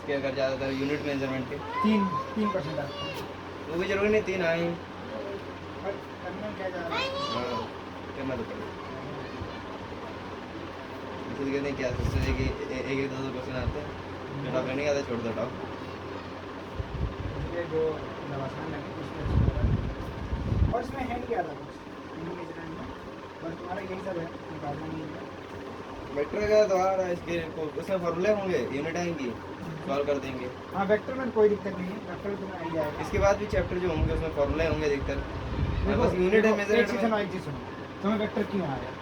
क्या अगर ज़्यादातर यूनिट मेजरमेंट के 3% आता है। वो भी जरूरी नहीं 3 आए। बट करना क्या जा रहा है? हाँ करना तो पड़ेगा। इसलिए कहते हैं क्या सोचते हैं कि एक दो क्वेश्चन आते हैं जो टॉप नहीं आता छोड़ दो टॉप। इसलिए जो आसान लगे उसमें अच्छा लगा। और इसमें है क्या था कुछ हिंदी में चलाने में, बस तुम्हारा यही सब है, निकालना नहीं है। वेक्टर का तो आ रहा है इसके उसमें फॉर्मूले होंगे यूनिट आएंगी सॉल्व कर देंगे। हाँ वेक्टर में कोई दिक्कत नहीं है, वेक्टर तुम्हें आ ही जाएगा। इसके बाद भी चैप्टर जो होंगे उसमें फॉर्मूले होंगे अधिकतर। देखो बस यूनिट है एक चीज़ मेजरमेंट सुनो, एक चीज़ सुनो, तुम्हें वेक्टर क्यों आया?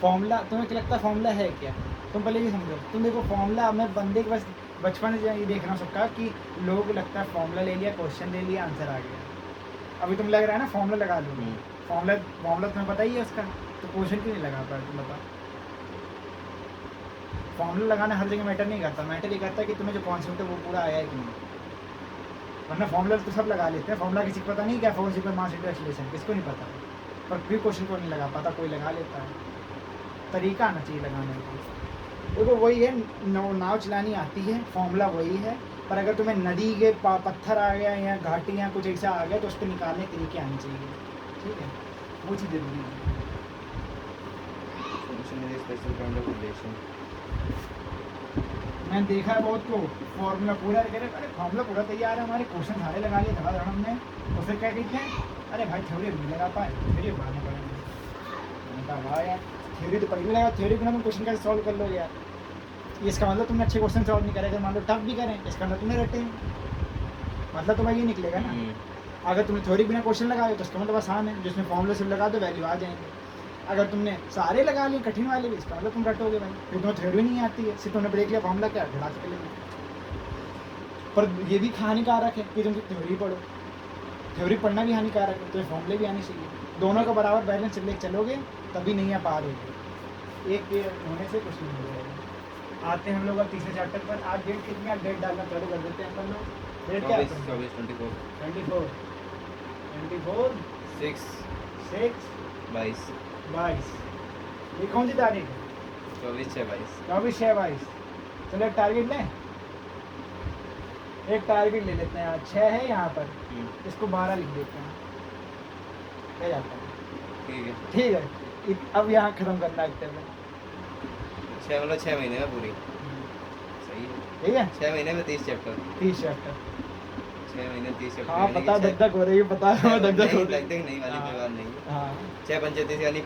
फॉर्मूला तुम्हें क्या लगता है फॉर्मूला है क्या? तुम पहले ये समझो, तुम देखो फॉर्मूला में बंदे के बस बचपन से ये देखना सबका कि लोग लगता है फॉर्मूला ले लिया, क्वेश्चन ले लिया, आंसर आ गया। अभी तुम लग रहा है ना फॉर्मूला लगा लो, फॉर्मूला तुम्हें पता ही है उसका, तो क्वेश्चन क्यों नहीं लगा पाए तुम बताओ? फॉर्मूला लगाना हर जगह मैटर नहीं करता, मैटर ये करता है कि तुम्हें जो कॉन्सेप्ट है वो पूरा आया है कि नहीं। वरना फॉर्मूला तो सब लगा लेते हैं, फॉर्मूला किसी को पता नहीं क्या force equal mass into acceleration, किसको नहीं पता, पर फिर क्वेश्चन को नहीं लगा पाता, कोई लगा लेता है। तरीका आना चाहिए लगाने का। देखो वही है, नाव चलानी आती है, फॉर्मूला वही है, पर अगर तुम्हें नदी के पत्थर आ गया या घाटी या कुछ ऐसा आ गया तो उसको निकालने के तरीके आने चाहिए, ठीक है, वो चीज़ जरूरी है। मैंने देखा है बहुत को फॉर्मूला पूरा कह रहे अरे फॉर्मूला पूरा तैयार है, हमारे क्वेश्चन सारे लगा लिए धड़ा धड़ हमने, तो फिर क्या कहते हैं अरे भाई थ्योरी नहीं लगा पाए, फिर ये पढ़ाने पड़ेंगे। मैंने कहा वाह यार, थ्योरी तो पढ़ी लगा, थ्योरी बिना तुम क्वेश्चन कैसे सॉल्व कर लोगे यार? इसका मतलब तुमने अच्छे क्वेश्चन सॉल्व नहीं करे, अगर मान लो टफ भी करें इसका मतलब तुमने रटे, मतलब तो भाई ये निकलेगा ना। अगर तुमने थ्योरी बिना क्वेश्चन लगाए तो इसका मतलब आसान है, जिसमें फॉर्मूला सिर्फ लगा दो वैल्यू आ जाएंगे। अगर तुमने सारे लगा लिए कठिन वाले भी, इसका मतलब तुम रटोगे भाई, फिर तुम्हें थ्योरी नहीं आती है, सिर्फ तुमने ब्रेक लिया फॉर्मूला क्या ढड़ा के लेंगे। पर ये भी हानिकारक है कि तुम थ्योरी पढ़ो, थ्योरी पढ़ना भी हानिकारक है, तो फॉर्मूले भी आने चाहिए, दोनों का बराबर बैलेंस ले चलोगे तभी नहीं पार होगी। एक होने से कुछ नहीं हो जाएगा। आते हैं हम लोग अब तीसरे चैप्टर पर। आज डेट कितनी, आज डेट डालना चालू कर देते हैं अपन लोग। डेट क्या है? 24 24 24 24 6 6 22 22। ये कौन सी तारीख है? 24 6 22 24 6 22। चलो एक टारगेट लें, एक टारगेट ले लेते हैं। आज 6 है यहाँ पर, इसको 12 लिख देते हैं, क्या जाता है? ठीक है ठीक है, अब यहाँ खत्म करना है में 6 मतलब 6 महीने में पूरी सही है। ठीक है 6 महीने में 30 चैप्टर 30 चैप्टर। 6 महीने 30 चैप्टर। हाँ पता दग दग हो रही है, पता है दग दग हो रही है। दग नहीं वाली कोई बात नहीं है। हाँ 6 पंचे 30 यानी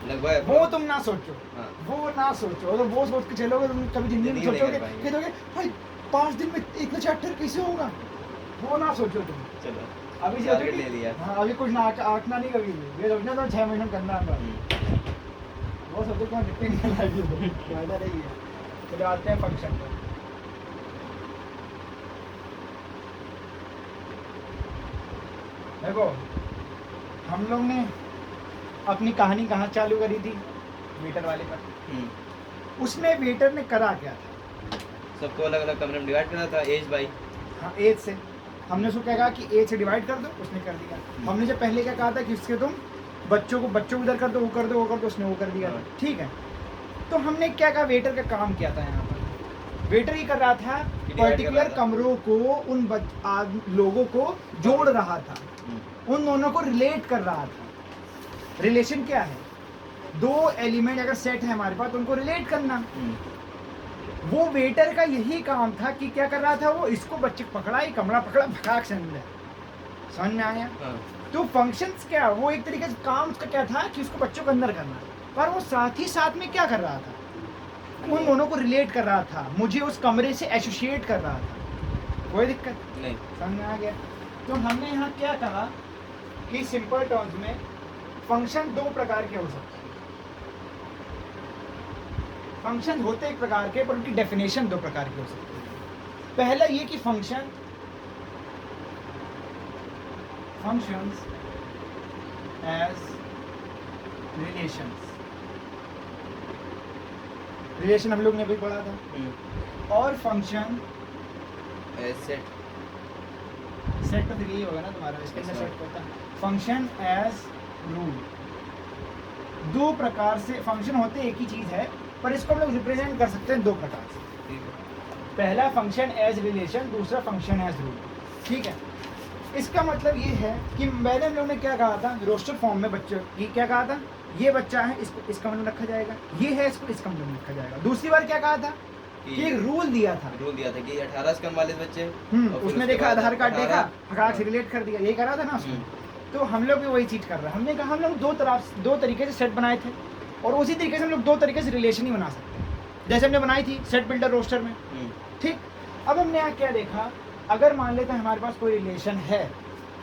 लगभग वो तुम ना सोचो, हाँ। वो ना सोचो, अगर वो सोच के चलोगे तुम कभी जिंदगी में जिंदगी नहीं सोचोगे कर पाएंगे। कहोगे भाई 5 दिन में इतना चैप्टर कैसे होगा, वो ना सोचो तुम। चलो अभी सोचो टारगेट कि- ले लिया। हाँ अभी कुछ ना आंकना नहीं कभी भी, ये सोचना तो 6 महीने में करना है, वो सोचो कौन कितनी निकल आएगी, फायदा नहीं है। चलो आते हैं फंक्शन पर। देखो हम लोग ने अपनी कहानी कहाँ चालू करी थी, वेटर वाले पर। उसमें वेटर ने करा क्या था, सबको अलग अलग कमरे में डिवाइड करा था एज बाई। हाँ एज से, हमने उसको क्या कहा कि एज से डिवाइड कर दो, उसने कर दिया। हमने जो पहले क्या कहा था कि इसके तुम बच्चों को इधर कर दो, वो कर दो, वो कर दो, उसने वो कर दिया। ठीक है, तो हमने क्या कहा, वेटर का काम क्या था यहाँ पर? वेटर ही कर रहा था पर्टिकुलर कमरों को उन लोगों को जोड़ रहा था, उन दोनों को रिलेट कर रहा था। रिलेशन क्या है, दो एलिमेंट अगर सेट है हमारे पास तो उनको रिलेट करना। वो वेटर का यही काम था कि क्या कर रहा था, वो इसको बच्चे पकड़ा, ही कमरा पकड़ा, भगाक से अंदर, समझ में आया? तो फंक्शंस क्या, वो एक तरीके से काम उसका क्या था कि उसको बच्चों के अंदर करना, पर वो साथ ही साथ में क्या कर रहा था, उन दोनों को रिलेट कर रहा था, मुझे उस कमरे से एसोसिएट कर रहा था। कोई दिक्कत नहीं, समझ में आ गया? तो हमने यहाँ क्या कहा कि सिंपल टर्म्स में फंक्शन दो प्रकार के हो सकते हैं। फंक्शन होते एक प्रकार के, पर उनकी डेफिनेशन दो प्रकार की हो सकती है। पहला ये कि फंक्शंस एज रिलेशन हम लोग ने भी पढ़ा था, और फंक्शन सेट तो फिर यही होगा ना तुम्हारा, इसके अंदर सेट होता है। फंक्शन एज रूल, दो प्रकार से फंक्शन होते एक ही चीज है, पर इसको हम लोग रिप्रेजेंट कर सकते हैं दो प्रकार से। पहला फंक्शन एज रिलेशन, दूसरा फंक्शन एज रूल, ठीक है। इसका मतलब ये है कि मैंने हम लोग ने क्या कहा था, रोस्टर फॉर्म में बच्चों की क्या कहा था, ये बच्चा है इसको इस कमरे में रखा जाएगा, ये है इसको इस कमरे में रखा जाएगा। दूसरी बार क्या कहा था कि एक रूल दिया था कि 18 से कम वाले बच्चे, और फिर उसने उसके देखा बाद आधार कार्ड 18 देखा, हकाक से रिलेट कर दिया, यही करा था ना उसने। तो हम लोग भी वही चीज़ कर रहे हैं। हमने कहा हम लोग दो तरीके से सेट बनाए थे, और उसी तरीके से हम लोग दो तरीके से रिलेशन ही बना सकते हैं, जैसे हमने बनाई थी सेट बिल्डर रोस्टर में, ठीक। अब हमने यहाँ क्या देखा, अगर मान लेते हैं हमारे पास कोई रिलेशन है,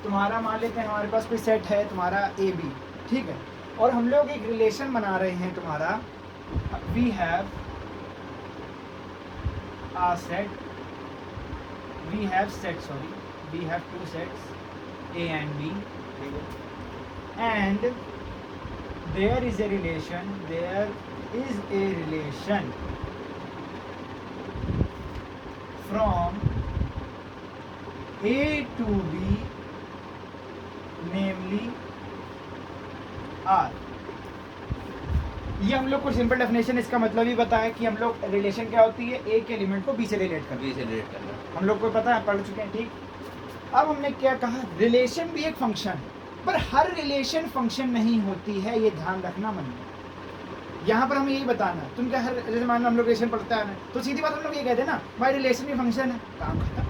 तुम्हारा मान लेते हैं हमारे पास कोई सेट है तुम्हारा ए बी, ठीक है, और हम लोग एक रिलेशन बना रहे हैं तुम्हारा, we have a set, we have two sets A and B, and there is a relation from A to B, namely R। ये हम लोग को सिंपल डेफिनेशन इसका मतलब ही बताया कि हम लोग रिलेशन क्या होती है, एक एलिमेंट को बी से रिलेट करना, हम लोग को पता है, पढ़ चुके हैं, ठीक। अब हमने क्या कहा, रिलेशन भी एक फंक्शन, पर हर रिलेशन फंक्शन नहीं होती है, ये ध्यान रखना मन में। यहाँ पर हमें यही बताना, तुम क्या हर, जैसे मान लो हम लोग रिलेशन पढ़ता है ना, तो सीधी बात हम लोग ये कहते हैं ना, भाई रिलेशन भी फंक्शन है, काम खत्म।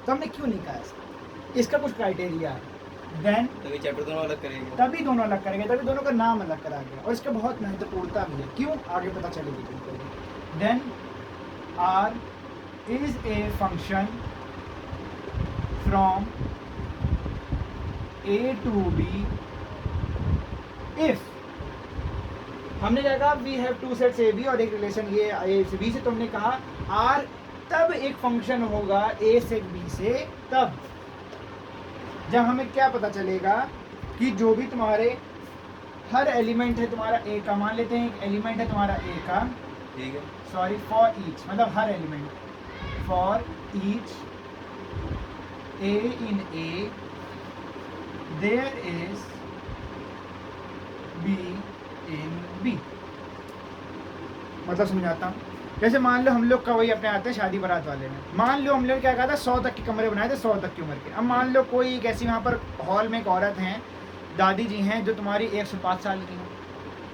तो हमने क्यों नहीं कहा ऐसा, इसका कुछ क्राइटेरिया है, देन तभी चैप्टर दोनों अलग करेंगे, तभी दोनों अलग करेंगे, तभी दोनों का नाम अलग करा गया, और इसका बहुत महत्वपूर्णता भी है, क्यों आगे पता चलेगी तुमको। Then R is a function from A to B if, हमने क्या कहा, we have two sets A B और एक रिलेशन ये ए से बी से, तो हमने कहा आर तब एक फंक्शन होगा ए से बी से, तब जब हमें क्या पता चलेगा कि जो भी तुम्हारे हर एलिमेंट है तुम्हारा ए का, मान लेते हैं एक एलिमेंट है तुम्हारा ए का, ठीक है, सॉरी फॉर ईच, मतलब हर element, for each A in A there is B in B. मतलब समझाता हूँ, जैसे मान लो हम लोग का वही अपने आते हैं शादी बारात वाले में, मान लो हम लोग क्या कहा था, 100 तक के कमरे बनाए थे, 100 तक की उम्र के। अब मान लो कोई एक ऐसी वहाँ पर हॉल में एक औरत हैं, दादी जी हैं, जो तुम्हारी 105 साल की हैं,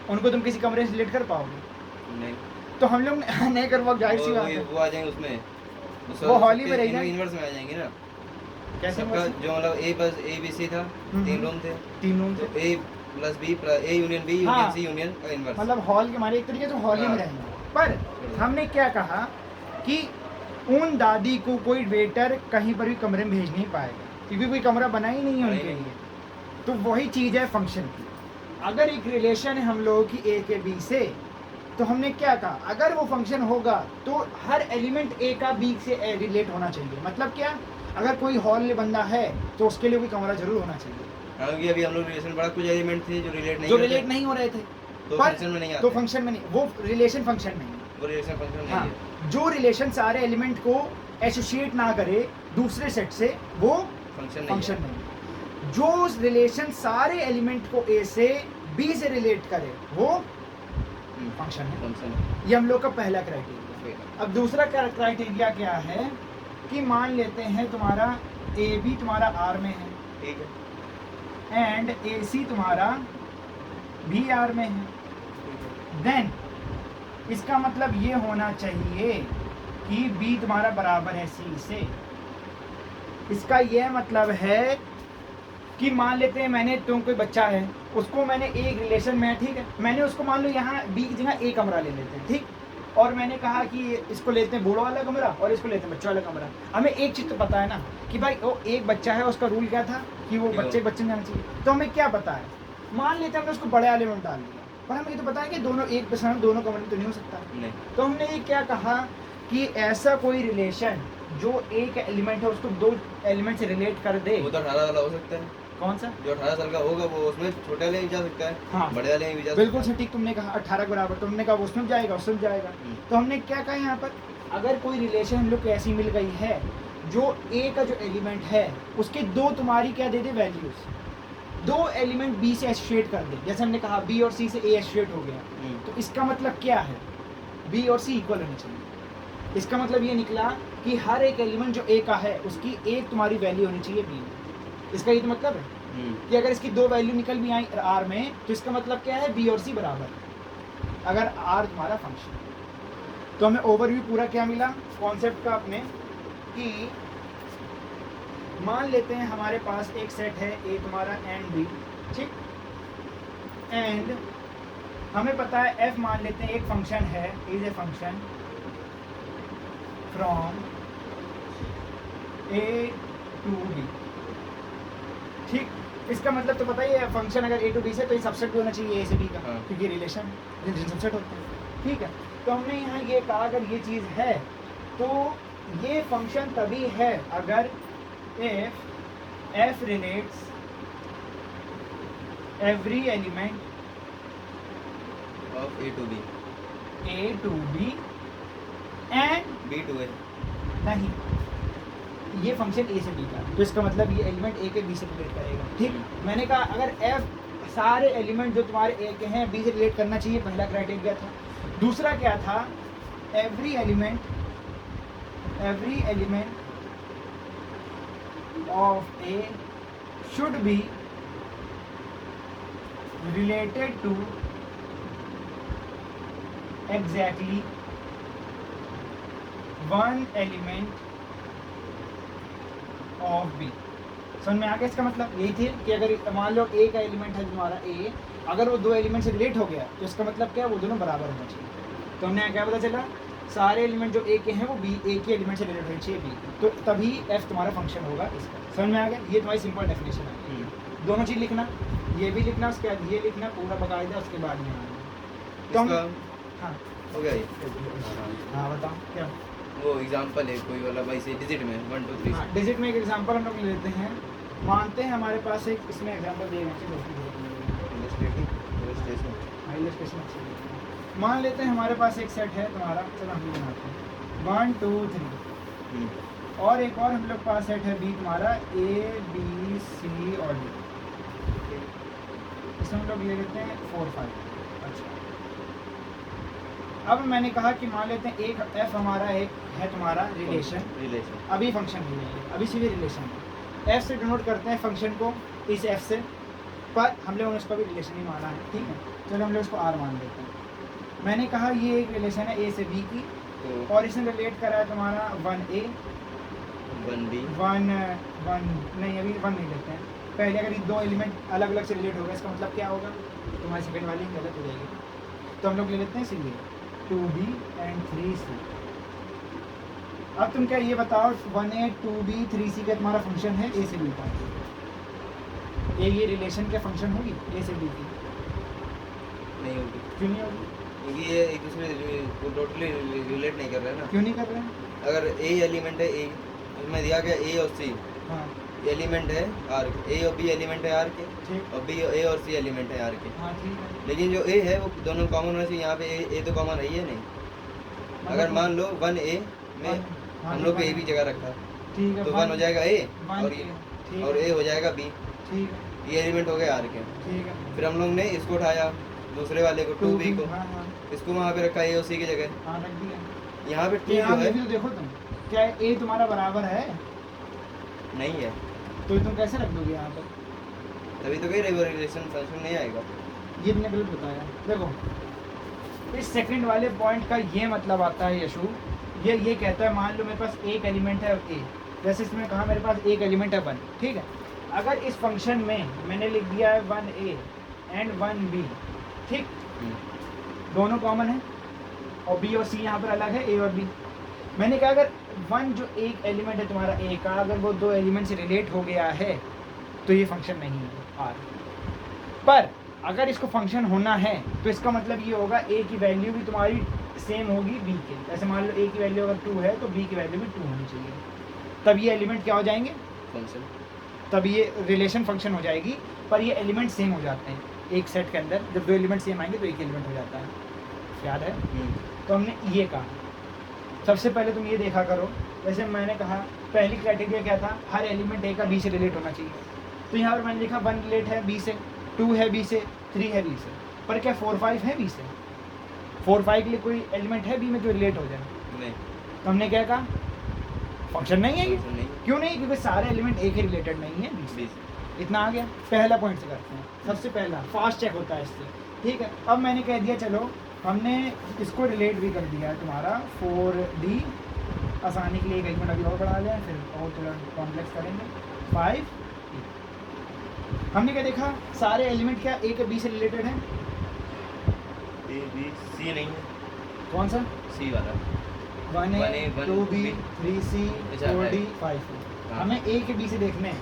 उनको तुम किसी कमरे से रिलेट कर पाओगे नहीं, तो हम लोग नहीं कर पाओगे, जाहिर सी बात है, वो आ जाएंगे उसमें, वो हॉल ही में रह जाएंगे, इनवर्स में आ जाएंगे ना। कैसे सबका जो मतलब ए बस ए बी सी था, 3 रूम थे, 3 रूम तो थे, A plus B A union B union C union का इनवर्स, मतलब हॉल के हमारे एक तरीके से हॉल ही में रहेंगे। पर हमने क्या कहा कि उन दादी को कोई वेटर कहीं पर भी कमरे में भेज नहीं पाएगा, क्योंकि कोई कमरा बना ही नहीं है उनके लिए। तो वही चीज़ है फंक्शन की। अगर एक रिलेशन है हम लोगों की ए के बी से, तो हमने क्या कहा, अगर वो फंक्शन होगा तो हर एलिमेंट ए का बी से रिलेट होना चाहिए। मतलब क्या, अगर कोई हॉल में बंदा है तो उसके लिए कोई कमरा जरूर होना चाहिए। हालांकि अभी हम लोग रिलेशन बड़ा कुछ एलिमेंट थे जो रिलेट नहीं हो रहे थे, तो फंक्शन में नहीं आते, तो फंक्शन में नहीं, वो रिलेशन फंक्शन नहीं है, वो रिलेशन फंक्शन नहीं है। जो रिलेशन सारे एलिमेंट को एसोसिएट ना करे दूसरे सेट से, वो फंक्शन नहीं। जो रिलेशन सारे एलिमेंट को ए से बी से रिलेट करे, वो फंक्शन है। ये हम लोग का पहला क्राइटेरिया। अब दूसरा क्राइटेरिया क्या है कि मान लेते हैं तुम्हारा ए बी तुम्हारा आर में है, ठीक है, एंड ए सी तुम्हारा भी आर में है, देन इसका मतलब ये होना चाहिए कि बी तुम्हारा बराबर है सी से। इसका यह मतलब है कि मान लेते हैं मैंने, तुम कोई बच्चा है, उसको मैंने एक रिलेशन में, ठीक है, मैंने उसको मान लो यहाँ बी की जगह ए कमरा ले लेते हैं, ठीक, और मैंने कहा कि इसको लेते हैं बूढ़ा वाला कमरा और इसको लेते हैं बच्चा वाला कमरा। हमें एक चीज़ तो पता है ना कि भाई वो एक बच्चा है, उसका रूल क्या था कि वो बच्चे में जाना चाहिए। तो हमें क्या पता है, मान लेते हैं हमने उसको बड़े वाले में डाल दिया, पर हमें ये तो पता है कि दोनों एक पर्सन दोनों कमरे में तो नहीं हो सकता नहीं। तो हमने ये क्या कहा कि ऐसा कोई रिलेशन जो एक एलिमेंट है उसको दो एलिमेंट से रिलेट कर दे। वो तो 18 वाला हो सकता है। कौन सा? जो 18 साल का होगा वो उसमें छोटे वाले में जा सकता है, हाँ, बड़े वाले में भी जा सकता है। बिल्कुल सटीक तुमने कहा, 18 के बराबर। तो हमने कहा उसमें जाएगा, उसमें जाएगा। तो हमने क्या कहा यहाँ पर, अगर कोई रिलेशन हम लोग को ऐसी मिल गई है जो ए का जो एलिमेंट है उसके दो तुम्हारी क्या दे दे वैल्यूज, दो एलिमेंट बी से एसोसिएट कर दे, जैसे हमने कहा बी और सी से ए एसोसिएट हो गया, तो इसका मतलब क्या है, बी और सी इक्वल होने चाहिए। इसका मतलब ये निकला कि हर एक एलिमेंट जो ए का है उसकी एक तुम्हारी वैल्यू होनी चाहिए बी में। इसका ये तो मतलब है कि अगर इसकी दो वैल्यू निकल भी आई आर में तो इसका मतलब क्या है, बी और सी बराबर अगर आर तुम्हारा फंक्शन। तो हमें ओवरव्यू पूरा क्या मिला कॉन्सेप्ट का अपने, कि मान लेते हैं हमारे पास एक सेट है ए तुम्हारा एंड बी, ठीक, एंड हमें पता है एफ मान लेते हैं एक फंक्शन है, is a function from A to B, ठीक। इसका मतलब तो पता ही है फंक्शन अगर ए टू बी से तो ये सबसेट होना चाहिए ए से बी का, हाँ। क्योंकि रिलेशन सबसेट होते हैं, ठीक है। तो हमने यहाँ ये कहा अगर ये चीज़ है तो ये फंक्शन तभी है अगर f relates every element of A to B and B to A. नहीं, ये फंक्शन ए से बी का, तो इसका मतलब ये एलिमेंट ए के बी से रिलेट करेगा, ठीक। मैंने कहा अगर एफ सारे एलिमेंट जो तुम्हारे ए के हैं बी से रिलेट करना चाहिए, पहला क्राइटेरिया था। दूसरा क्या था, every element of A should be related to exactly one element of B. समझ में आ गया? इसका मतलब यही थी कि अगर मान लो ए का एलिमेंट है तुम्हारा ए, अगर वो दो एलिमेंट से रिलेट हो गया तो इसका मतलब क्या है, वो दोनों बराबर होना चाहिए। तो हमने क्या पता चला, सारे एलिमेंट जो ए के हैं वो बी ए के एलिमेंट से रिलेट होनी चाहिए बी, तो तभी एफ तुम्हारा फंक्शन होगा इसका। समझ में आ गया? ये तुम्हारी सिंपल डेफिनेशन है। दोनों चीज़ लिखना, ये भी लिखना, उसके बाद ये लिखना पूरा बकायदा, उसके बाद में तो हम हाँ हो गया ये। हाँ बताओ क्या वो एग्जांपल है कोई वाला भाई से डिजिट में 1 2 3 हाँ, डिजिट में एक एग्जांपल हम लोग ले लेते हैं। मानते हैं हमारे पास एक इसमें एग्जांपल दिए गए हैं, मान लेते हैं हमारे पास एक सेट है तुम्हारा, चलो हम भी बनाते हैं 1 2 3, और एक और हम लोग पास सेट है बी तुम्हारा ए बी सी और डी, इसमें हम लोग ले लेते हैं 4 5। अच्छा, अब मैंने कहा कि मान लेते हैं एक एफ हमारा एक है तुम्हारा रिलेशन, अभी फंक्शन नहीं है, अभी सीधे रिलेशन है। एफ से डिनोट करते हैं फंक्शन को इस एफ से, पर हम लोगों ने उसका भी रिलेशन ही माना है, ठीक है। चलो हम लोग इसको आर मान लेते हैं। मैंने कहा ये एक रिलेशन है ए से बी की, और इसने रिलेट करा है तुम्हारा 1a 1b 1 नहीं, अभी 1 नहीं लेते हैं पहले। अगर ये दो एलिमेंट अलग अलग से रिलेट हो गए इसका मतलब क्या होगा, तुम्हारी सेकंड वाली गलत हो जाएगी। तो हम लोग ले लेते हैं सीधे 2b एंड 3c। अब तुम क्या ये बताओ 1a 2b 3c का तुम्हारा फंक्शन है ए से बी का, ये रिलेशन क्या फंक्शन होगी ए से बी की? नहीं होगी, क्यों नहीं होगी? क्योंकि ये एक दूसरे को टोटली रिलेट नहीं कर रहे हैं ना। क्यों नहीं कर रहे हैं? अगर ए एलिमेंट है ए, उसमें दिया गया ए और सी हाँ एलिमेंट है आर, ए और बी एलिमेंट है आर के, ठीक, और बी ए और सी एलिमेंट है आर के। हाँ ठीक है। लेकिन जो ए है वो दोनों कॉमन होना चाहिए, यहाँ पे ए तो कॉमन है ही है नहीं। अगर मान लो 1a में हम लोग ए भी जगह रखा, ठीक है, तो 1 हो जाएगा ए और ठीक और है, ए हो जाएगा बी, ठीक है, ये एलिमेंट हो गए आर के। ठीक है। फिर हम लोग ने इसको उठाया दूसरे वाले को 2b को, हाँ हाँ इसको वहाँ पे रखा ए और सी की जगह। हाँ रख दिया। यहाँ पे तो 2 यहाँ जो पे है भी तो देखो तुम, क्या ए तुम्हारा बराबर है, नहीं है, तो तुम कैसे रख दोगे यहाँ पर? तभी तो कहीं रिलेशन फंक्शन नहीं आएगा। ये तुमने गलत बताया। देखो इस सेकंड वाले पॉइंट का ये मतलब आता है यशु, ये कहता है मान लो मेरे पास एक एलिमेंट है ए, जैसे इसमें कहा मेरे पास एक एलिमेंट है 1, ठीक है। अगर इस फंक्शन में मैंने लिख दिया है 1a एंड 1b, ठीक, दोनों कॉमन है और b और c यहाँ पर अलग है, a और b। मैंने कहा अगर 1 जो एक एलिमेंट है तुम्हारा a का, अगर वो दो एलिमेंट से रिलेट हो गया है तो ये फंक्शन नहीं है r। पर अगर इसको फंक्शन होना है तो इसका मतलब ये होगा a की वैल्यू भी तुम्हारी सेम होगी b के। जैसे मान लो a की वैल्यू अगर 2 है तो b की वैल्यू भी 2 होनी चाहिए, तब ये एलिमेंट क्या हो जाएंगे, फंक्शन, तब ये रिलेशन फंक्शन हो जाएगी। पर ये एलिमेंट सेम हो जाते हैं एक सेट के अंदर, जब दो एलिमेंट सेम आएंगे तो एक एलिमेंट हो जाता है, याद है? तो हमने ये कहा सबसे पहले तुम ये देखा करो, जैसे मैंने कहा पहली क्राइटेरिया क्या था, हर एलिमेंट ए का बी से रिलेट होना चाहिए। तो यहाँ पर मैंने लिखा 1 रिलेट है बी से, 2 है बी से, 3 है बी से, पर क्या 4 5 है बी से? 4 5 के लिए कोई एलिमेंट है बी में जो रिलेट हो जाए? नहीं। तो हमने क्या कहा, फंक्शन नहीं है ये। फंक्शन नहीं क्यों नहीं? क्योंकि सारे एलिमेंट एक ही रिलेटेड नहीं है। 20 इतना आ गया। पहला पॉइंट से करते हैं, सबसे पहला फास्ट चेक होता है इससे, ठीक है। अब मैंने कह दिया चलो हमने इसको रिलेट भी कर दिया है तुम्हारा 4D, आसानी के लिए एक एलिमेंट अभी और बढ़ा लें, फिर और थोड़ा कॉम्प्लेक्स करेंगे 5। हमने क्या देखा, सारे एलिमेंट क्या A के B से रिलेटेड हैं? A B C नहीं है, कौन सा? C वाला 1A 2B 3C अच्छा, 4D है। 5। हाँ। हमें A के B से देखने हैं,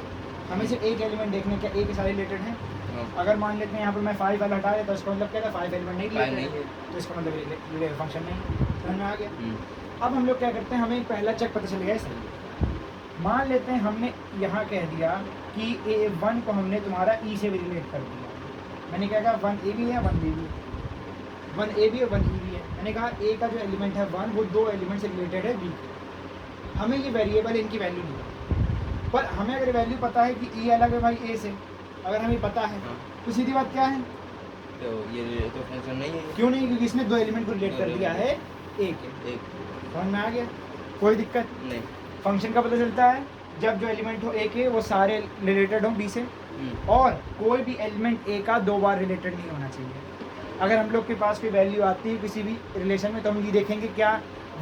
हमें सिर्फ एक एलिमेंट देखने हैं, क्या A के सारे रिलेटेड हैं? हाँ। अगर मान लेते हैं यहाँ पर मैं 5 वाला हटा देता तो इसका मतलब क्या था, 5 एलिमेंट नहीं 5 रिलेटेड नहीं है, है। तो इसका मतलब फंक्शन नहीं। समझ में आ गया? हम्म, अब हम लोग क्या करते हैं, हमें एक पहला चेक पता चल गया है सही। मान लेते हैं हमने यहाँ कह दिया कि A1 को हमने तुम्हारा E से भी रिलेट कर दिया। मैंने क्या कहा 1A भी है 1B भी है, 1A भी है 1E भी है। मैंने कहा A का जो एलिमेंट है 1 वो 2 एलिमेंट से रिलेटेड है B के। हमें ये वेरिएबल इनकी वैल्यू नहीं पता, पर हमें अगर वैल्यू पता है कि E अलग है भाई A से, अगर हमें पता है हाँ। तो सीधी बात क्या है, तो ये तो फंक्शन नहीं है। क्यों नहीं? क्योंकि इसने 2 एलिमेंट को रिलेट कर दिया है A के। एक समझ में आ गया? कोई दिक्कत? नहीं। फंक्शन का पता चलता है जब जो एलिमेंट हो A के वो सारे रिलेटेड हो B से, और कोई भी एलिमेंट A का 2 बार रिलेटेड नहीं होना चाहिए। अगर हम लोग के पास कोई वैल्यू आती है किसी भी रिलेशन में तो हम ये देखेंगे क्या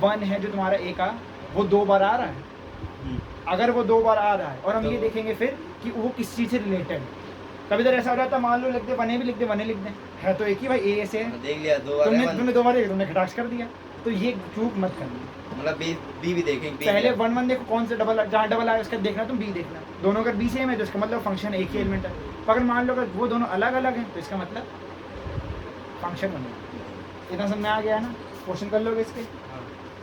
1 है जो तुम्हारा A का वो 2 बार आ रहा है। अगर वो 2 बार आ रहा है और हम तो- ये देखेंगे फिर कि वो किस चीज़ से रिलेटेड है। कभी तो ऐसा हो जाता है, मान लो लिख दे 1A भी लिख दे 1A लिख दे, है तो एक ही भाई A से है। देख लिया 2 बार है, तुमने 2 बार देखा, तुमने खटाक्स कर दिया, तो ये चूक मत करना। मतलब B भी देखेंगे। B पहले भी- 1 1 देखो कौन से डबल, जहाँ डबल आया उसका देखना, तुम B देखना। दोनों अगर B सेम है तो इसका मतलब फंक्शन एक ही एलिमेंट है। अगर मान लो अगर वो दोनों अलग अलग हैं तो इसका मतलब फंक्शन बनेगा। इतना समझ में आ गया ना? क्वेश्चन कर लोगे इसके,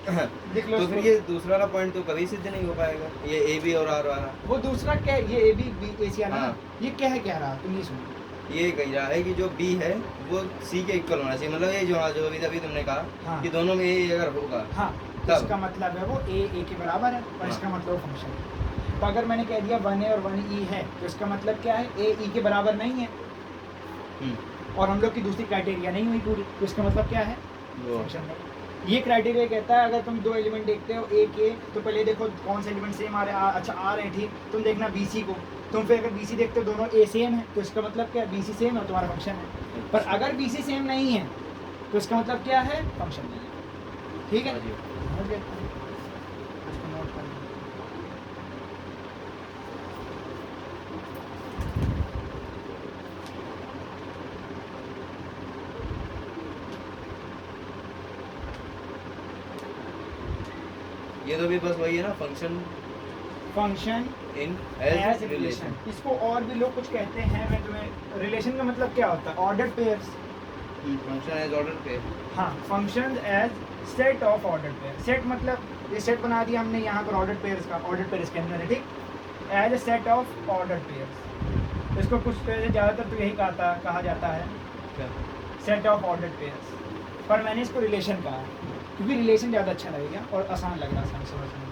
हाँ। देख लो तो इसको। फिर ये दूसरा वाला पॉइंट तो कभी सिद्ध नहीं हो पाएगा, ये A B और R वाला। वो दूसरा क्या है, ये AB AC आना, हाँ। ये क्या है, क्या रहा तुम ये सुनो। ये कह रहा है कि जो B है वो C के इक्वल होना चाहिए, मतलब ये जो अभी तुमने कहा हाँ। कि दोनों में A अगर होगा हाँ, तो तब। इसका मतलब है वो A के बराबर है, और हाँ। इसका मतलब फंक्शन है। तो अगर मैंने कह दिया 1A और 1E है तो इसका मतलब क्या है, A E के बराबर नहीं है, हम्म, और हम लोग की दूसरी क्राइटेरिया नहीं हुई पूरी, तो इसका मतलब क्या है, वो फंक्शन है। ये क्राइटेरिया कहता है अगर तुम 2 एलिमेंट देखते हो A के, तो पहले देखो कौन से एलिमेंट सेम आ रहे हैं, अच्छा आ रहे हैं, ठीक। तुम देखना BC को, तुम फिर अगर BC देखते हो दोनों A सेम है तो इसका मतलब क्या है, BC सेम है, तुम्हारा फंक्शन है। पर अगर BC सेम नहीं है तो इसका मतलब क्या है, फंक्शन नहीं है। ठीक है, हो गया। इसको नोट कर लो। ये तो भी बस वही है ना, function function in as as relation, relation. इसको और भी लोग कुछ कहते हैं। मैं तुम्हें, रिलेशन का मतलब क्या होता है, order pairs. Function as order pair. हाँ, function as set of order pair. Set मतलब ये सेट बना दिया हमने यहाँ पर ऑर्डर पेयर्स का, ऑर्डर पेयर्स के अंदर है, ठीक। As a set of order pairs, इसको कुछ ज़्यादातर तो यही कहा जाता है, क्या? Set of order pairs. पर मैंने इसको रिलेशन कहा क्योंकि रिलेशन ज़्यादा अच्छा लगेगा और आसान लग रहा है समझने में।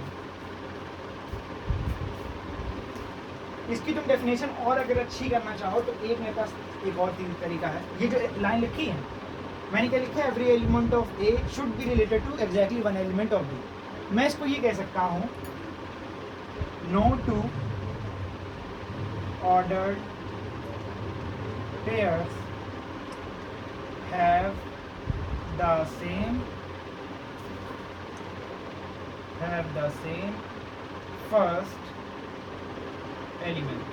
इसकी तुम डेफिनेशन और अगर अच्छी करना चाहो तो एक मेरे पास एक और तरीका है। ये जो लाइन लिखी है, मैंने क्या लिखा है, every element of A should be related to exactly 1 element of B. मैं इसको ये कह सकता हूँ, no two ordered pairs have the same first element.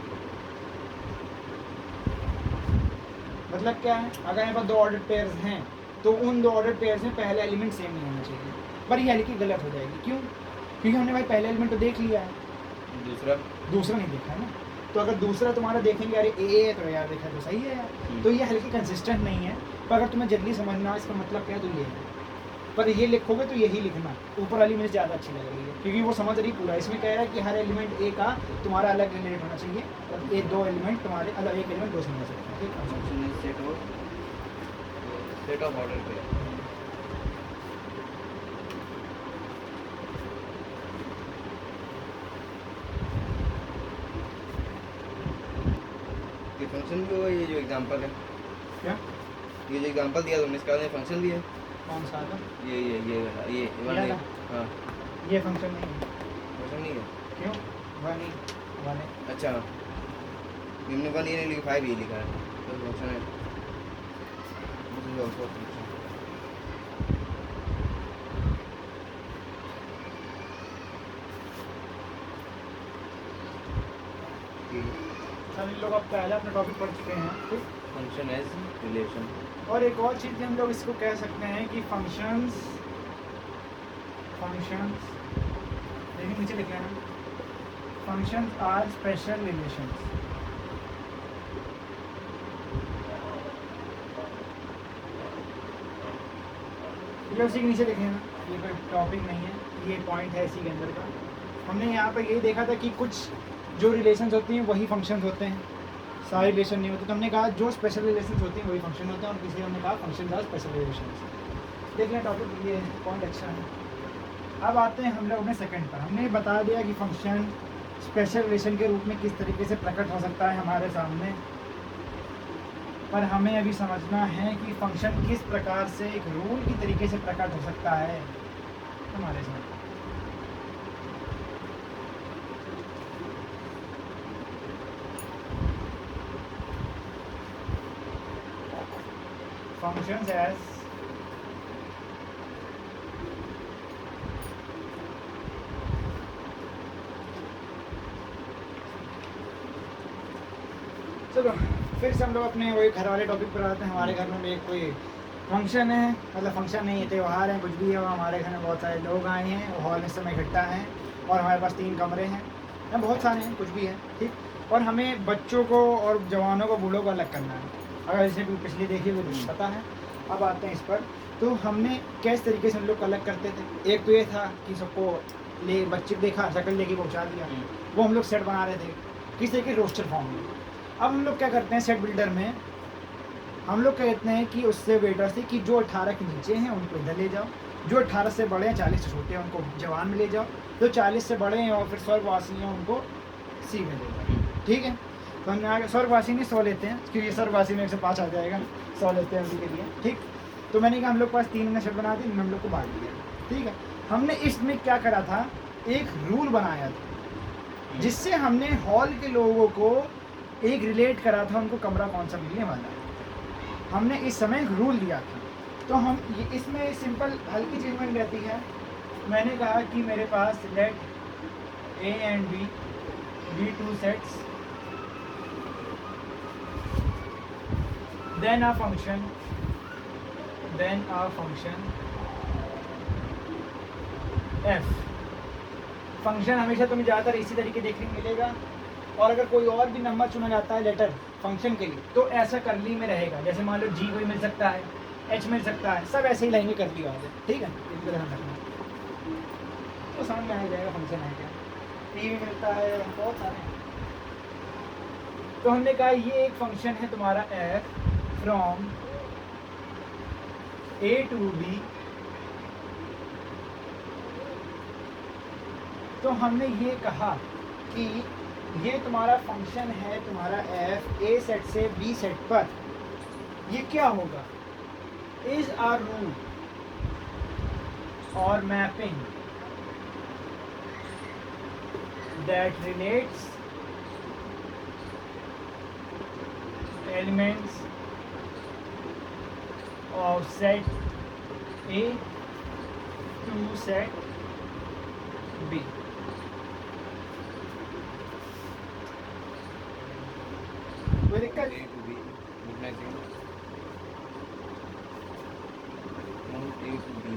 मतलब क्या है, अगर यहाँ पर 2 ऑर्डर पेयर्स हैं तो उन 2 ऑर्डर पेयर्स में पहला एलिमेंट सेम नहीं होना चाहिए। पर ये हल्की गलत हो जाएगी, क्यों? क्योंकि हमने भाई पहला एलिमेंट तो देख लिया है, दूसरा नहीं देखा है ना। तो अगर दूसरा तुम्हारा देखेंगे, अरे ए है तो यार देखा तो सही है यार, तो ये हल्की कंसिस्टेंट नहीं है। पर अगर तुम्हें जल्दी समझना इसका मतलब क्या है तो ये है। पर ये लिखोगे तो यही लिखना, ऊपर वाली मुझे ज़्यादा अच्छी लग रही है क्योंकि वो समझ रही पूरा। इसमें कह रहा है कि हर एलिमेंट ए का तुम्हारा अलग रिलेट होना चाहिए, और ये 2 एलिमेंट तुम्हारे अलग, एक एलिमेंट 2 से मिल सकते हैं, ठीक है। Function is set of order पे। ये फंक्शन भी होगा, ये जो एग्जांपल है, क्या ये जो एग्जांपल दिया तुमने इसका फंक्शन भी है। कौन सा था? ये वाला, ये वाला? हाँ, ये फंक्शन नहीं है। क्वेश्चन नहीं है। क्यों? 1 है। अच्छा, हमने 1 ये नहीं लिखा, 5 ये लिखा है, तो फंक्शन है। This is also function. सभी लोग अब पहले अपना टॉपिक पढ़ चुके हैं, ठीक। Function as relation. और एक और चीज़ हम लोग इसको कह सकते हैं कि फंक्शंस लेकिन नीचे लिख लेना, फंक्शंस आर स्पेशल रिलेशंस। ये उसी के नीचे लिखे ना, ये कोई टॉपिक नहीं है, ये पॉइंट है इसी के अंदर का। हमने यहाँ पर यही देखा था कि कुछ जो रिलेशंस होती हैं वही फंक्शंस होते हैं, सारे रिलेशन नहीं होते। तो हमने कहा जो स्पेशल रिलेशंस होती हैं वही फंक्शन होते हैं, और किसी हमने कहा फंक्शन आर स्पेशल रिलेशंस। देख लें टॉपिक, ये पॉइंट अच्छा है। अब आते हैं हम लोग अपने सेकंड पर। हमने बता दिया कि फंक्शन स्पेशल रिलेशन के रूप में किस तरीके से प्रकट हो सकता है हमारे सामने, पर हमें अभी समझना है कि फंक्शन किस प्रकार से एक रूल की तरीके से प्रकट हो सकता है हमारे सामने। functions as चलो फिर से हम लोग अपने वही घर वाले टॉपिक पर आते हैं। हमारे घर में भी एक कोई फंक्शन है, मतलब फंक्शन नहीं है, त्यौहार है, कुछ भी है। वो हमारे घर में बहुत सारे लोग आए हैं, वो हॉल में इस समय इकट्ठा हैं, और हमारे पास 3 कमरे हैं, या बहुत सारे हैं, कुछ भी है, ठीक। और हमें बच्चों को और जवानों को, बूढ़ों को अलग करना है। अगर इसे पिछली देखी वो तो पता है। अब आते हैं इस पर। तो हमने किस तरीके से हम लोग अलग करते थे। एक तो ये था कि सबको ले बच्चे देखा, शक्ल लेके पहुँचा दिया, वो हम लोग सेट बना रहे थे किस तरीके रोस्टर फॉर्म में। अब हम लोग क्या करते हैं सेट बिल्डर में, हम लोग कहते हैं कि उससे वेटर से कि जो 18 के नीचे हैं उनको इधर ले जाओ, जो 18 से बड़े हैं, 40 से छोटे हैं उनको जवान में ले जाओ, जो 40 से बड़े हैं और फिर स्वर्गवासी हैं उनको सी में ले जाओ, ठीक है। तो हमने आगे स्वर्गवासी नहीं 100 लेते हैं, क्योंकि स्वर्गवासी में 105 आ जाएगा, 100 लेते हैं उसी के लिए, ठीक। तो मैंने कहा हम लोग पास 3 ने सेट बना दी, हम लोग को बांट दिया, ठीक है। हमने इसमें क्या करा था, एक रूल बनाया था जिससे हमने हॉल के लोगों को एक रिलेट करा था, उनको कमरा कौन सा मिलने वाला है। हमने इस समय एक रूल दिया था। तो हम इसमें सिंपल हल्की चीज में रहती है। मैंने कहा कि मेरे पास let A and B B 2 sets, then a function f. Function हमेशा तुम्हें ज़्यादातर इसी तरीके देखने को मिलेगा, और अगर कोई और भी नंबर चुना जाता है लेटर फंक्शन के लिए तो ऐसा करली में रहेगा। जैसे मान लो जी कोई मिल सकता है, एच मिल सकता है, सब ऐसे ही लाइन में करली वाले, ठीक है। इनको ध्यान रखना तो समझ में आ जाएगा फंक्शन है क्या। पी भी मिलता है, बहुत सारे। तो हमने कहा ये एक फंक्शन है तुम्हारा F from A to B. तो हमने ये कहा कि ये तुम्हारा फंक्शन है, तुम्हारा एफ ए सेट से बी सेट पर। ये क्या होगा, इज आ रूल और mapping that relates elements of set A to set B. कोई दिक्कत? A to B लिखना चाहिए। Mount A to B.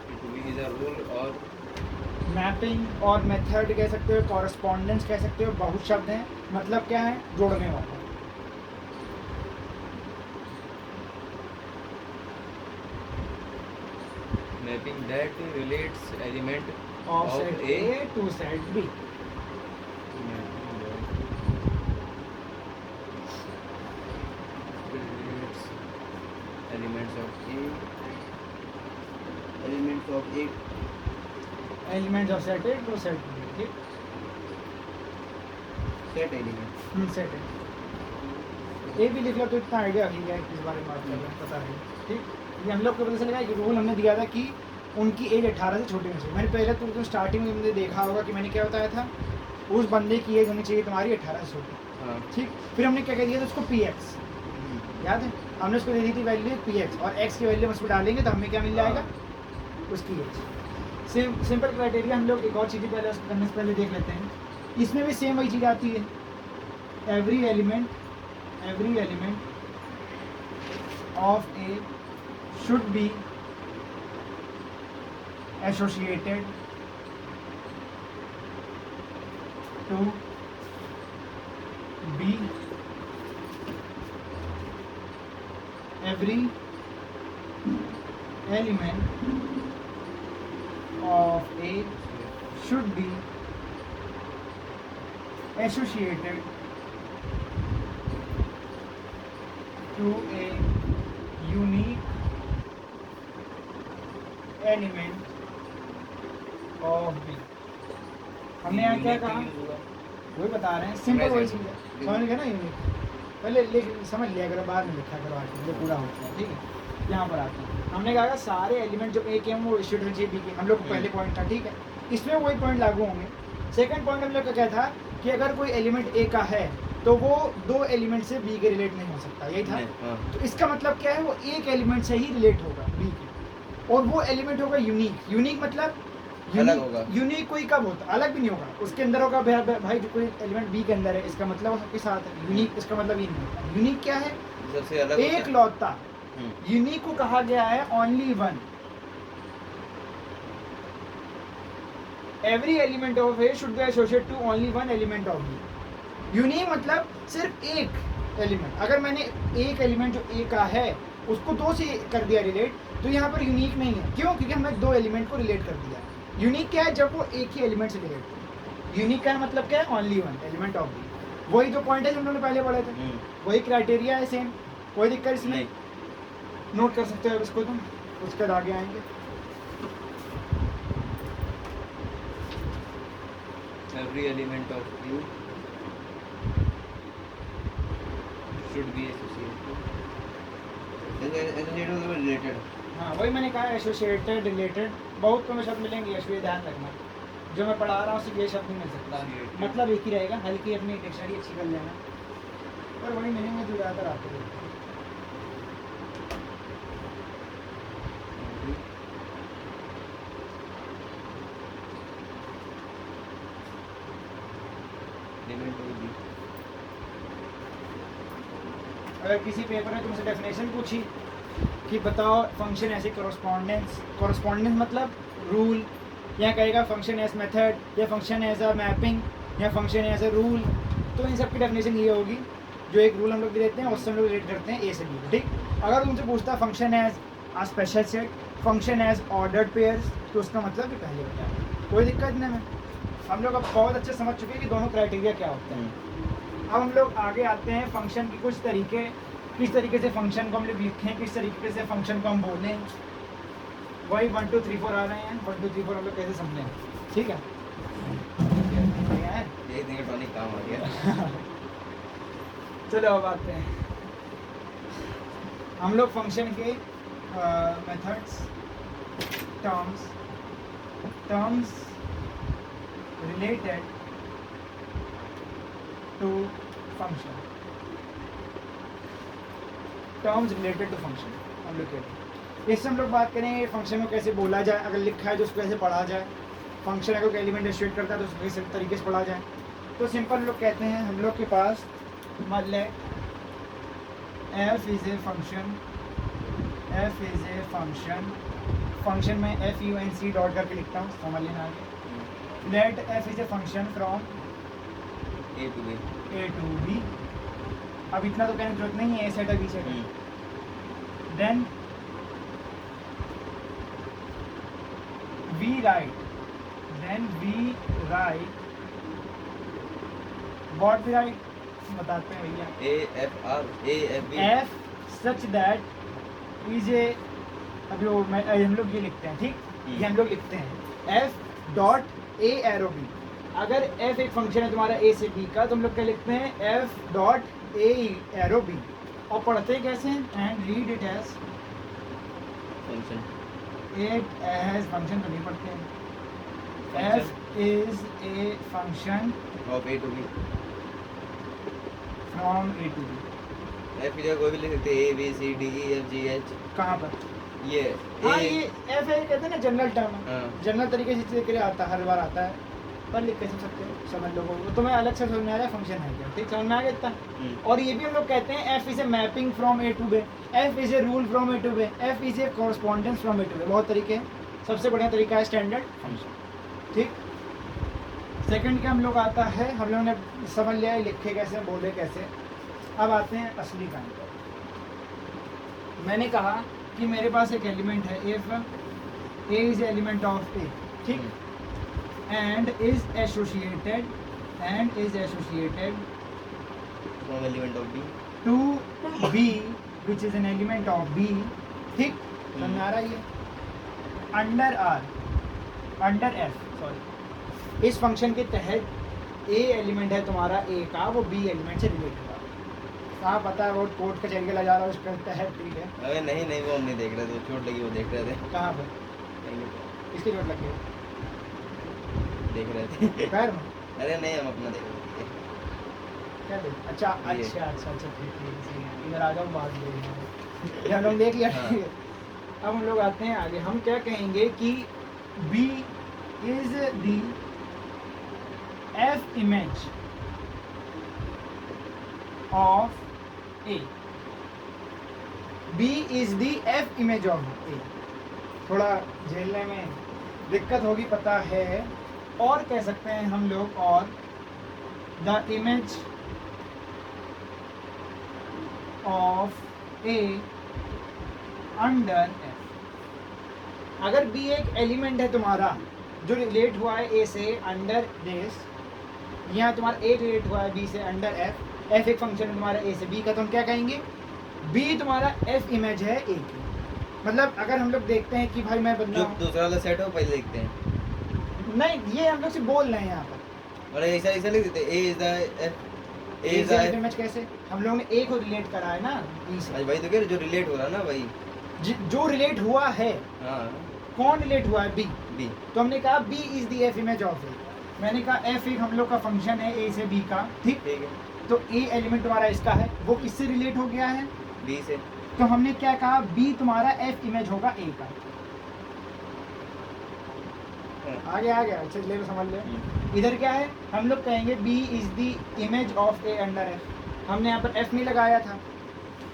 A to B is a rule और मैपिंग और मेथड कह सकते हो, कॉरेस्पॉन्डेंस कह सकते हो, बहुत शब्द हैं। मतलब क्या है, जोड़ने वाला। mapping that relates element of of set A A to set B. relates elements of A elements of set A to set B, ठीक। set element सेट है। ए भी लिख लो तो इतना आइडिया ही है किस बारे में बात कर रहे हैं, पता नहीं। ठीक, ये हम लोग को पता चलेगा कि रूल हमने दिया था कि उनकी एज 18 से छोटी होनी चाहिए। मैंने पहले तुमको स्टार्टिंग में तुमने देखा होगा कि मैंने क्या बताया था, उस बंदे की एज होनी चाहिए तुम्हारी 18 से छोटी। हाँ। ठीक, फिर हमने क्या कह दिया था उसको PX, याद है, हमने उसको दे दी थी वैल्यू PX, और X की वैल्यू हम उसमें डालेंगे तो हमें क्या मिल जाएगा, उसकी एज। सिंपल क्राइटेरिया हम लोग एक और चीज़ पहले उसको करने से पहले देख लेते हैं। इसमें भी सेम वही चीज़ आती है, every element of A should be associated to B every element of A should be associated to a unique element of B। हमने यहाँ क्या कहा, वही बता रहे हैं, सिंपल वही चीज़ है, समझ गए ना। यूनिक पहले लिख समझ लिया करो, बाद में लिखा करो, आगे ये पूरा होता है। ठीक है, यहाँ पर आते हैं, हमने कहा सारे एलिमेंट जो ए के हैं वो एसोसिएटेड होने चाहिए बी के, हम लोग को पहले पॉइंट था। ठीक है, इसमें वही पॉइंट लागू होंगे। सेकंड पॉइंट हम लोग का क्या था कि अगर कोई एलिमेंट ए का है तो वो दो एलिमेंट से बी के रिलेट नहीं हो सकता, यही था। तो इसका मतलब क्या है, वो एक एलिमेंट से ही रिलेट होगा बी के, और वो एलिमेंट होगा यूनिक। यूनिक मतलब अलग होगा। यूनिक कोई कब होता, अलग भी नहीं होगा, उसके अंदर होगा भाई जो कोई एलिमेंट बी के अंदर है, इसका मतलब वो सबके साथ है। यूनिक इसका मतलब ये नहीं होता। यूनिक क्या है, सबसे अलग एक लौता। यूनिक को कहा गया है only one. Every element of A should be associated to only one element of B. Unique मतलब सिर्फ एक एलिमेंट, अगर मैंने एक एलिमेंट जो ए का है उसको दो से कर दिया रिलेट, तो यहाँ पर यूनिक नहीं है। क्यों? क्योंकि हमने दो एलिमेंट को रिलेट कर दिया। यूनिक क्या है, जब वो एक ही एलिमेंट से रिलेट हो। यूनिक का मतलब क्या है, only one element of B. वही दो पॉइंट है जो हम लोगों ने पहले पढ़े थे, वही क्राइटेरिया है, सेम, कोई दिक्कत इसमें। नोट कर सकते हो इसको तुम, उसके बाद आगे आएंगे। Every element of you should be related. हाँ, वही मैंने कहा, एसोसिएटेड, रिलेटेड, बहुत कम शब्द मिलेंगे, इसलिए ध्यान रखना। जो मैं पढ़ा रहा हूँ सिर्फ ये शब्द नहीं मिल सकता, मतलब एक ही रहेगा, हल्की अपनी डिक्शनरी अच्छी कर लेना, पर वही मीनिंग में जो ज़्यादातर आते हैं। अगर किसी पेपर में तुमसे डेफिनेशन पूछी कि बताओ फंक्शन ऐसे कॉरस्पॉन्डेंस मतलब रूल, या कहेगा फंक्शन एज मेथड, या फंक्शन एज अ मैपिंग, या फंक्शन एज अ रूल, तो इन सब की डेफिनेशन ये होगी। जो एक रूल हम लोग देते हैं उससे हम लोग रिलेट करते हैं ए से बी को। ठीक, अगर तुमसे पूछता function as a special set, function as ordered pairs, तो उसका मतलब भी पहले बता, कोई दिक्कत नहीं है। हम लोग अब बहुत अच्छे समझ चुके हैं कि दोनों क्राइटेरिया क्या होते हैं। अब हम लोग आगे आते हैं फंक्शन की कुछ तरीके, किस तरीके से फंक्शन को हम लोग लिखें, किस तरीके से फंक्शन को हम बोलें। वही 1 2 3 4 आ रहे हैं, 1 2 3 4 हम लोग कैसे समझें। ठीक है, ये दिन टॉनिक काम आ गया। चलो अब आते हैं हम लोग फंक्शन के methods, terms related to function, terms related to function हम लोग कहते हैं। इससे हम लोग बात करें फंक्शन को कैसे बोला जाए, अगर लिखा है तो उसको कैसे पढ़ा जाए, फंक्शन अगर कोई एलिमेंट एसोसिएट करता है तो उसको किस तरीके से पढ़ा जाए। तो सिंपल लोग कहते हैं, हम लोग के पास मतलब f is a function, function में FUNC डॉट करके लिखता हूँ, समझ लेना आगे। Let f is a function from A to B। अब इतना तो कहने की जरूरत नहीं है, ए सेट है बी सेट है। Then we write what we write बताते हैं भैया। F such that is a, अभी वो हम लोग ये लिखते हैं, ठीक, ये हम लोग लिखते हैं F dot A arrow B। अगर F एक फंक्शन है तुम्हारा A से B का, तो हम लोग क्या लिखते हैं, F dot A arrow B, और पढ़ते कैसे हैं? And read it as function it as function तो नहीं पढ़ते हैं। F is a function of A to B, from A to B. F की जगह कोई भी लिख सकते हैं, A B C D E F G H. कहाँ पर? ये हाँ, ए, ये एफ है, कहते हैं ना जनरल टर्म है, हाँ जनरल तरीके से चीज़ें के लिए आता है, हर बार आता है, पर लिख कैसे सकते हो समझ लोगों को, तुम्हें अलग से समझ में आ रहा है फंक्शन है क्या, ठीक समझ में आ गया इतना। और ये भी हम लोग कहते हैं F is a mapping from A to B, F is a rule from A to B, F is a correspondence from A to B. बहुत तरीके हैं, सबसे बढ़िया तरीका है स्टैंडर्ड फंक्शन, ठीक। सेकंड क्या हम लोग आता है, हम लोगों ने समझ लिया है लिखे कैसे, बोले कैसे। अब आते हैं असली काम पर। मैंने कहा कि मेरे पास एक एलिमेंट है, if A is element of A, ठीक, and is associated from element of B to B which is an element of B, ठीक, समझ आ रहा है ये, under R, under f, sorry, इस फंक्शन के तहत ए एलिमेंट है तुम्हारा ए का, वो बी एलिमेंट से रिलेट होगा। कहाँ पता है, वो कोर्ट का चल के ला जा रहा है उसका तहत, ठीक है। अरे नहीं नहीं, वो हम नहीं देख रहे थे, चोट लगी वो देख रहे थे। कहाँ पर? कहीं पे इसकी चोट लगी है? देख रहे थे। पैर में? अरे नहीं, हम अपना देख रहे थे। क्या देख? अच्छा ये। अच्छा अच्छा अच्छा, ठीक ठीक, सही है। इधर आ जाओ, बात देख, ये हम लोग देख लिया, हाँ। ठीक है। अब हम लोग आते हैं आगे, हम क्या कहेंगे कि B is the f image of A, B is the f image of A. थोड़ा झेलने में दिक्कत होगी पता है, और कह सकते हैं हम लोग, और the image of A under F. अगर बी एक एलिमेंट है तुम्हारा जो रिलेट हुआ है ए से अंडर दिस, यहाँ तुम्हारा ए रिलेट हुआ है बी से अंडर एफ, एफ एक फंक्शन है तुम्हारा ए से बी का, तो हम क्या कहेंगे? बी तुम्हारा एफ इमेज है ए की। मतलब अगर हम लोग देखते हैं कि भाई मैं बंदा जो हूँ, दूसरा वाला सेट हो पहले देखते हैं। नहीं ये हम लोग से बोल रहे हैं यहाँ पर, और ऐसा ऐसा लिख देते, A is the A A is say the f image कैसे? हम लोगों ने ए को रिलेट करा है ना बी से, भाई तो कह रहे जो रिलेट हो रहा है ना भाई। जो रिलेट हुआ है, हाँ कौन रिलेट हुआ है? बी। बी, तो हमने कहा B is the f image of A. मैंने कहा एफ एक हम लोग का फंक्शन है ए से बी का, ठीक। ठीक है, तो ए एलिमेंट तुम्हारा इसका है, वो किससे रिलेट हो गया है? बी से। तो हमने क्या कहा? बी तुम्हारा एफ इमेज होगा ए का। हाँ। आगे आ गया, अच्छा ले लो, समझ ले। इधर क्या है? हम लोग कहेंगे B is the image of A under F. हमने यहाँ पर एफ नहीं लगाया था,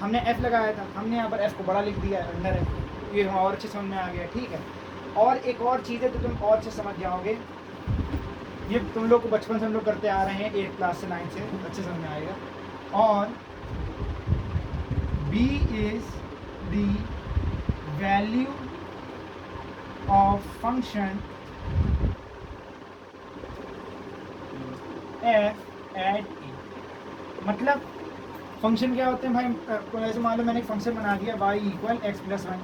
हमने एफ लगाया था, हमने यहाँ पर एफ को बड़ा लिख दिया अंडर एफ। ये हम और अच्छे समझ में आ गया, ठीक है। और एक और चीज़ है तो तुम और अच्छे समझ जाओगे, ये तुम लोग को बचपन से हम लोग करते आ रहे हैं, 8 क्लास से 9 से, अच्छे समझ में आएगा। और b is the value of function f at a। मतलब फंक्शन क्या होते हैं भाई? ऐसे मान लो मैंने एक फंक्शन बना दिया y इक्वल एक्स प्लस 1,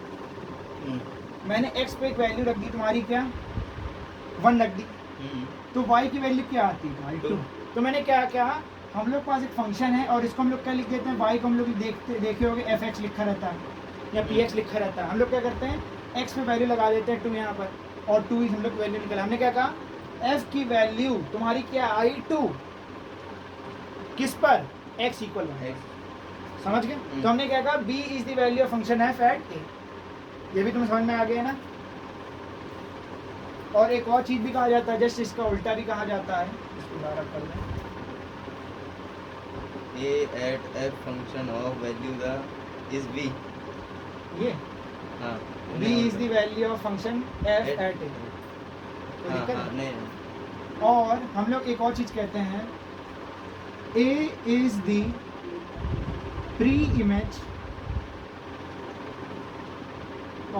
मैंने x पे एक वैल्यू रख दी तुम्हारी, क्या 1 रख दी, तो y की वैल्यू क्या आती है तुम्हारी 2। तो मैंने क्या कहा, हम लोग के पास एक फंक्शन है और इसको हम लोग क्या लिख देते हैं, y को हम लोग देखे होंगे f(x) लिखा रहता है या px लिखा रहता है। हम लोग क्या करते हैं, x पे वैल्यू लगा देते हैं 2 यहाँ पर, और 2 ही हम लोग वैल्यू निकला। हमने क्या कहा, f की वैल्यू तुम्हारी क्या आई 2, किस पर? x इक्वल 1, समझ गए? तो हमने क्या कहा, b is the value of function f at a। ये भी तुम्हें समझ में आ गया ना। और एक और चीज़ भी कहा जाता है, जस्ट इसका उल्टा भी कहा जाता है, इसको दोबारा कर दें, a at f function of value the is b। ये हाँ b is the value of function f at a। तो हाँ दिक्कत हाँ है? नहीं। और हम लोग एक और चीज़ कहते हैं, a is the pre-image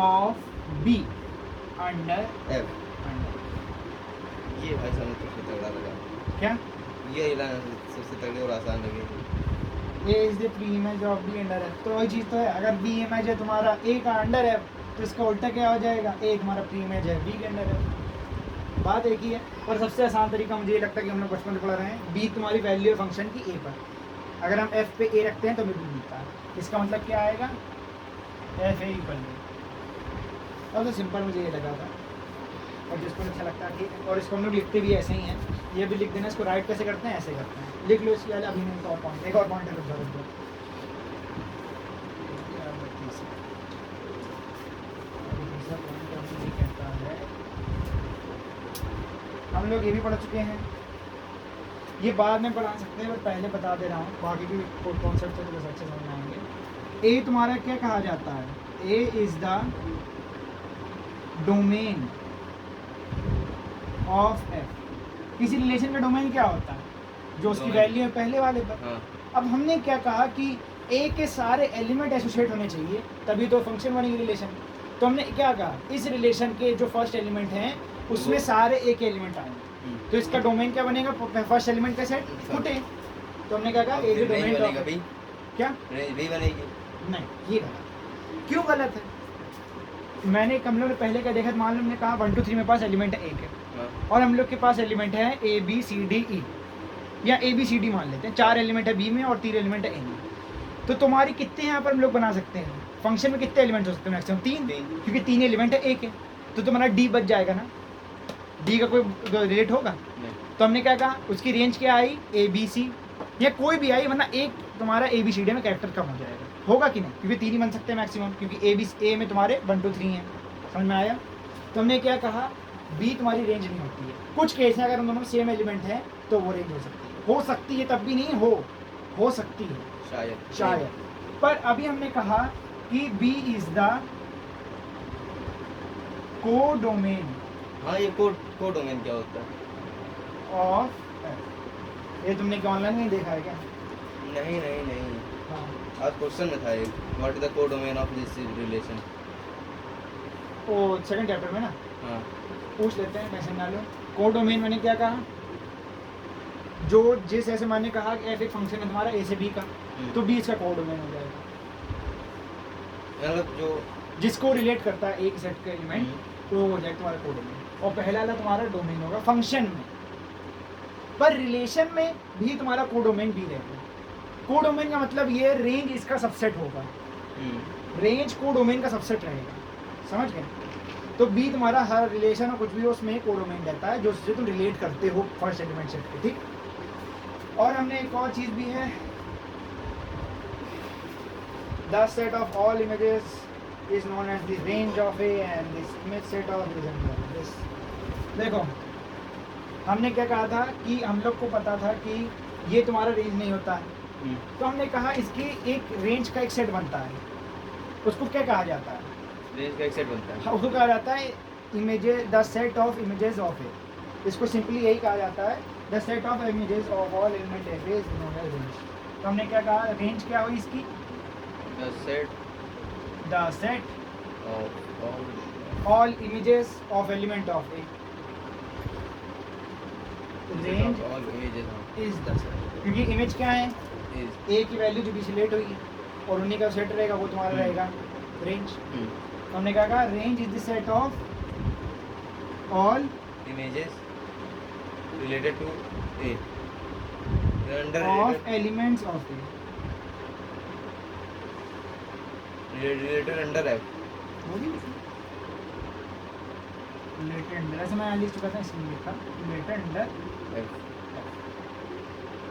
of b under f, ये भाई समझ सबसे तगड़ा लगा, क्या? ये लाना सबसे तगड़ी और आसान लगी। a is the pre-image of b under f। तो वही चीज़ तो है, अगर b इमेज है तुम्हारा a का अंडर f, तो इसका उल्टा क्या हो जाएगा, a तुम्हारा pre-image है b के अंडर f। बात एक ही है। और सबसे आसान तरीका मुझे ये लगता है कि हम लोग बचपन से पढ़ रहे हैं, b तुम्हारी वैल्यू है फंक्शन की a पर, अगर हम एफ पे ए रखते हैं तो हमें बी मिलता है। इसका मतलब क्या आएगा, एफ ए इक्वल टू, और तो सिंपल मुझे ये लगा था, और जिसको अच्छा लगता है ठीक है। और इसको हम लोग लिखते भी ऐसे ही हैं, ये भी लिख देना। इसको राइट कैसे करते हैं, ऐसे करते हैं, लिख लो इसके अभी नहीं तो और पॉइंट, एक और पॉइंट है रुक जाओ। तीसरा पॉइंट ये कहता है, हम लोग ये भी पढ़ चुके हैं, ये बाद में पढ़ा सकते हैं, बस पहले बता दे रहा हूँ, बाकी भी कॉन्सेप्ट है तो बस अच्छे समझ आएंगे। ए तुम्हारा क्या कहा जाता है, A is the domain of f. किसी रिलेशन का डोमेन क्या होता है, जो उसकी डोमेन। वैल्यू है पहले वाले पर। हाँ अब हमने क्या कहा कि ए के सारे एलिमेंट एसोसिएट होने चाहिए, तभी तो फंक्शन बनेगी रिलेशन। तो हमने क्या कहा, इस रिलेशन के जो फर्स्ट एलिमेंट हैं उसमें सारे ए के एलिमेंट आएंगे, तो इसका डोमेन क्या बनेगा, फर्स्ट एलिमेंट का सेट फुट ए। तो हमने क्या कहा, ए रेंज डोमेन बनेगा भी, क्या रेंज भी बनेगी। नहीं, ये गलत। क्यों गलत है, मैंने हम लोग ने पहले क्या देखा, मान लो हमने कहा 1 2 3 मेरे पास एलिमेंट है एक है, हाँ और हम लोग के पास एलिमेंट है ए बी सी डी ई, या ए बी सी डी मान लेते हैं, 4 एलिमेंट है बी में और 3 एलिमेंट है ए में। तो तुम्हारी कितने यहाँ पर हम लोग बना सकते हैं, फंक्शन में कितने एलिमेंट हो सकते हैं, मैक्सिमम 3, क्योंकि 3 एलिमेंट है एक है, तो तुम्हारा डी बच जाएगा ना, डी का कोई रिलेट होगा। नहीं। तो हमने क्या कहा, उसकी रेंज क्या आई, ए बी सी, या कोई भी आई, वरना एक तुम्हारा ए बी सी डी में कैरेक्टर कम हो जाएगा, होगा कि नहीं, क्योंकि 3 ही बन सकते हैं मैक्सिमम, क्योंकि ए में तुम्हारे 1 2 3 हैं, समझ में आया। तो हमने क्या कहा, बी तुम्हारी रेंज नहीं होती है, कुछ केस में अगर हम दोनों सेम एलिमेंट है तो वो रेंज हो सकती है, तब भी नहीं हो सकती है शायद। पर अभी हमने कहा कि बी इज द कोडोमेन हाँ ये कोडोमेन क्या होता है? ऑफ, ये तुमने क्या ऑनलाइन नहीं देखा है क्या? नहीं नहीं नहीं, हाँ, आज क्वेश्चन में था एक, what is the codomain of this relation. वो सेकंड चैप्टर में ना, हाँ पूछ लेते हैं, टेंशन ना लो। कोडोमेन मैंने क्या कहा, जो जिस ऐसे मैंने कहा कि एफ एक फंक्शन है तुम्हारा ए से बी का, तो बी इसका कोडोमेन हो जाएगा, मतलब जो जिसको रिलेट करता है एक सेट का एलिमेंट, तो वो हो जाएगा तुम्हारा कोडोमेन। और पहला वाला तुम्हारा डोमेन होगा फंक्शन में, पर रिलेशन में भी तुम्हारा कोडोमेन भी रहेगा। कोडोमेन का मतलब ये रेंज इसका सबसेट होगा, रेंज कोडोमेन का सबसेट रहेगा, समझ गए। तो बी तुम्हारा हर रिलेशन और कुछ भी हो उसमें कोडोमेन रहता है, जो उससे तुम रिलेट करते हो फर्स्ट एलिमेंट सेट पे, ठीक। और हमने एक और चीज भी है, the set of all images is known as the range of A and the image set of this. देखो हमने क्या कहा था कि हम लोग को पता था कि ये तुम्हारा रेंज नहीं होता है, तो हमने कहा इसकी एक रेंज का एक सेट बनता है, उसको क्या कहा जाता है, रेंज का एक सेट बनता है। हाँ, उसको कहा जाता है images, the set of images of A. इसको सिंपली यही कहा जाता है, the set of images of all element f is known as range. तो हमने क्या कहा, रेंज क्या हुई इसकी, the set of all images of element of A, range all images is the set, क्योंकि इमेज क्या है, इज ए की वैल्यू जो भी सिलेक्ट हुई और उन्हीं का सेट रहेगा, वो तुम्हारा रहेगा रेंज। तो हमने क्या कहा, range is the set of all images related to A under of elements of A, related under F। Related under, ऐसे मैं लिख चुका था इसलिए लिखा रिलेटेड अंडर। F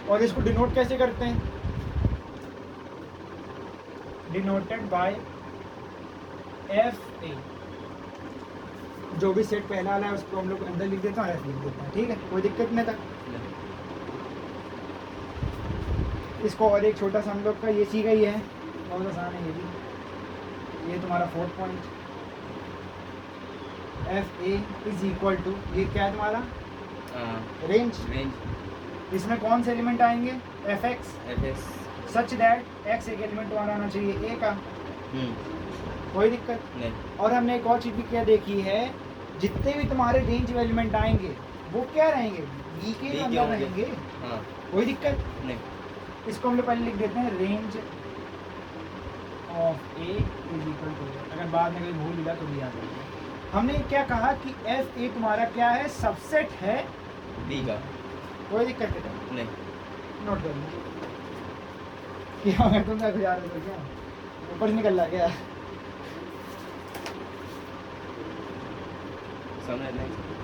और इसको डिनोट कैसे करते हैं, डिनोटेड बाय एफ ए, जो भी सेट पहला वाला है उसको हम लोग अंदर लिख देते हैं और एफ लिख देते हैं, ठीक है, कोई दिक्कत नहीं था। इसको और एक छोटा सा हम लोग का ये सीखा ही है, बहुत आसान है ये भी। ये तुम्हारा 4th point, F A is equal to, ये क्या है तुम्हारा, रेंज। इसमें कौन से एलिमेंट आएंगे, F x, such that x एक एलिमेंट तुम्हारा आना चाहिए ए का, कोई दिक्कत नहीं। और हमने एक और चीज़ भी क्या देखी है, जितने भी तुम्हारे रेंज में एलिमेंट आएंगे वो क्या रहेंगे, बी के B के अंदर होंगे। रहेंगे, हाँ कोई दिक्कत। नहीं। इसको हम लोग पहले लिख देते हैं, range of A is equal to, अगर बाद में कोई भूल मिला तो भी आ जाएगा। हमने क्या कहा कि एफ ए तुम्हारा क्या है, सबसेट है B का कोई दिक्कत नहीं, नहीं। नोट कर लो। क्या हो गया तुमने गुजार रहे तो क्या ऊपर से निकल रहा क्या सामने नहीं